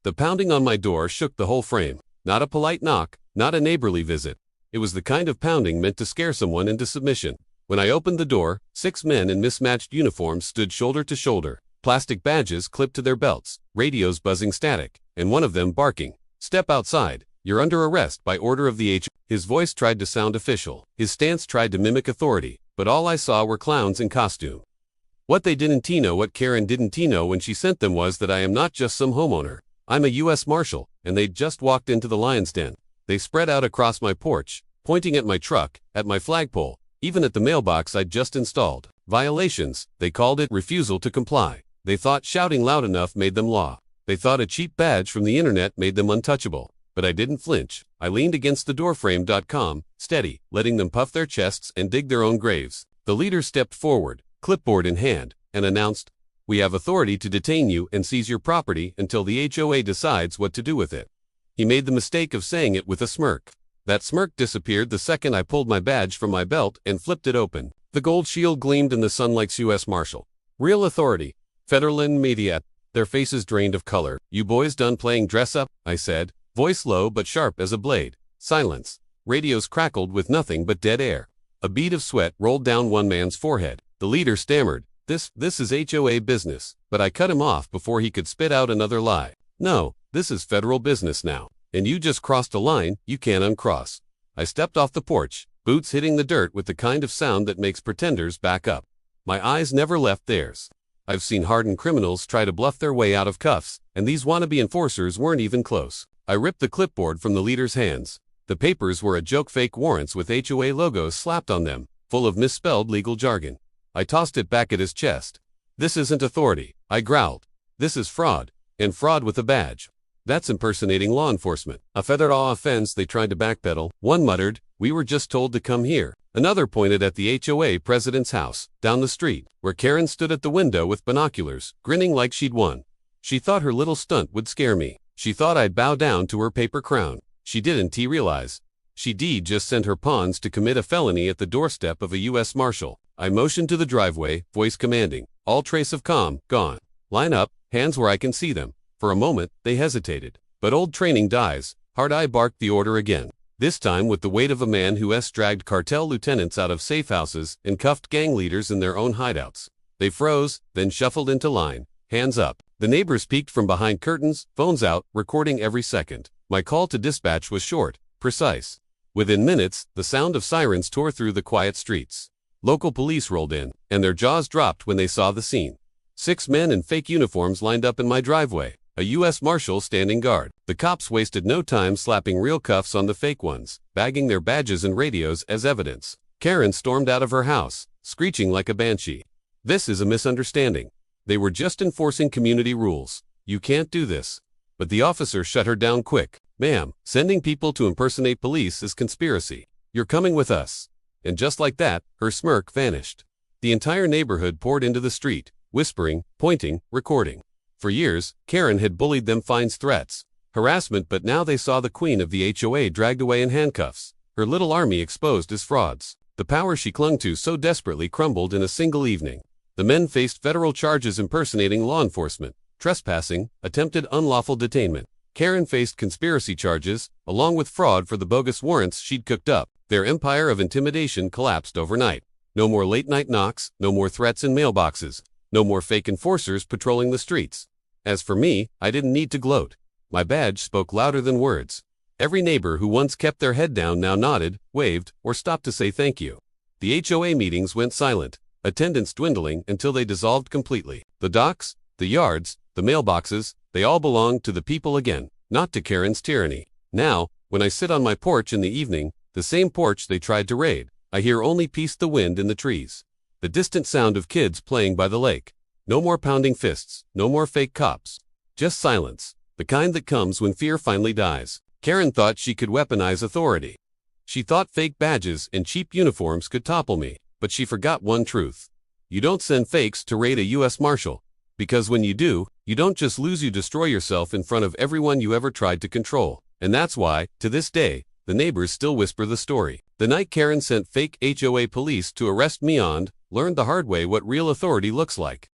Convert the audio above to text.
The pounding on my door shook the whole frame. Not a polite knock, not a neighborly visit. It was the kind of pounding meant to scare someone into submission. When I opened the door, 6 men in mismatched uniforms stood shoulder to shoulder, plastic badges clipped to their belts, radios buzzing static, and one of them barking, "Step outside. You're under arrest by order of the HOA." His voice tried to sound official. His stance tried to mimic authority, but all I saw were clowns in costume. What Karen didn't know when she sent them was that I am not just some homeowner. I'm a U.S. Marshal, and they'd just walked into the lion's den. They spread out across my porch, pointing at my truck, at my flagpole, even at the mailbox I'd just installed. Violations, they called it. Refusal to comply. They thought shouting loud enough made them law. They thought a cheap badge from the internet made them untouchable. But I didn't flinch. I leaned against the doorframe, steady, letting them puff their chests and dig their own graves. The leader stepped forward, clipboard in hand, and announced, "We have authority to detain you and seize your property until the HOA decides what to do with it." He made the mistake of saying it with a smirk. That smirk disappeared the second I pulled my badge from my belt and flipped it open. The gold shield gleamed in the sun like U.S. Marshal. Real authority. Federal and immediate. Their faces drained of color. "You boys done playing dress-up?" I said, voice low but sharp as a blade. Silence. Radios crackled with nothing but dead air. A bead of sweat rolled down one man's forehead. The leader stammered, This is HOA business," but I cut him off before he could spit out another lie. "No, this is federal business now, and you just crossed a line you can't uncross." I stepped off the porch, boots hitting the dirt with the kind of sound that makes pretenders back up. My eyes never left theirs. I've seen hardened criminals try to bluff their way out of cuffs, and these wannabe enforcers weren't even close. I ripped the clipboard from the leader's hands. The papers were a joke, fake warrants with HOA logos slapped on them, full of misspelled legal jargon. I tossed it back at his chest. "This isn't authority," I growled. "This is fraud, and fraud with a badge. That's impersonating law enforcement." A federal offense. They tried to backpedal. One muttered, "We were just told to come here." Another pointed at the HOA president's house, down the street, where Karen stood at the window with binoculars, grinning like she'd won. She thought her little stunt would scare me. She thought I'd bow down to her paper crown. She didn't realize. She'd just sent her pawns to commit a felony at the doorstep of a U.S. Marshal. I motioned to the driveway, voice commanding. All trace of calm gone. "Line up, hands where I can see them." For a moment, they hesitated. But old training dies. Hard-eye barked the order again. This time with the weight of a man who dragged cartel lieutenants out of safe houses and cuffed gang leaders in their own hideouts. They froze, then shuffled into line, hands up. The neighbors peeked from behind curtains, phones out, recording every second. My call to dispatch was short, precise. Within minutes, the sound of sirens tore through the quiet streets. Local police rolled in, and their jaws dropped when they saw the scene. 6 men in fake uniforms lined up in my driveway, a U.S. Marshal standing guard. The cops wasted no time slapping real cuffs on the fake ones, bagging their badges and radios as evidence. Karen stormed out of her house, screeching like a banshee. "This is a misunderstanding. They were just enforcing community rules. You can't do this." But the officer shut her down quick. "Ma'am, sending people to impersonate police is conspiracy. You're coming with us." And just like that, her smirk vanished. The entire neighborhood poured into the street, whispering, pointing, recording. For years, Karen had bullied them, fines, threats, harassment, but now they saw the queen of the HOA dragged away in handcuffs, her little army exposed as frauds. The power she clung to so desperately crumbled in a single evening. The men faced federal charges impersonating law enforcement, trespassing, attempted unlawful detainment. Karen faced conspiracy charges, along with fraud for the bogus warrants she'd cooked up. Their empire of intimidation collapsed overnight. No more late-night knocks, no more threats in mailboxes, no more fake enforcers patrolling the streets. As for me, I didn't need to gloat. My badge spoke louder than words. Every neighbor who once kept their head down now nodded, waved, or stopped to say thank you. The HOA meetings went silent, attendance dwindling until they dissolved completely. The docks, the yards, the mailboxes, they all belonged to the people again, not to Karen's tyranny. Now, when I sit on my porch in the evening, the same porch they tried to raid, I hear only peace, the wind in the trees, the distant sound of kids playing by the lake. No more pounding fists, no more fake cops. Just silence, the kind that comes when fear finally dies. Karen thought she could weaponize authority. She thought fake badges and cheap uniforms could topple me, but she forgot one truth. You don't send fakes to raid a U.S. Marshal. Because when you do, you don't just lose, you destroy yourself in front of everyone you ever tried to control. And that's why, to this day, the neighbors still whisper the story. The night Karen sent fake HOA police to arrest me, learned the hard way what real authority looks like.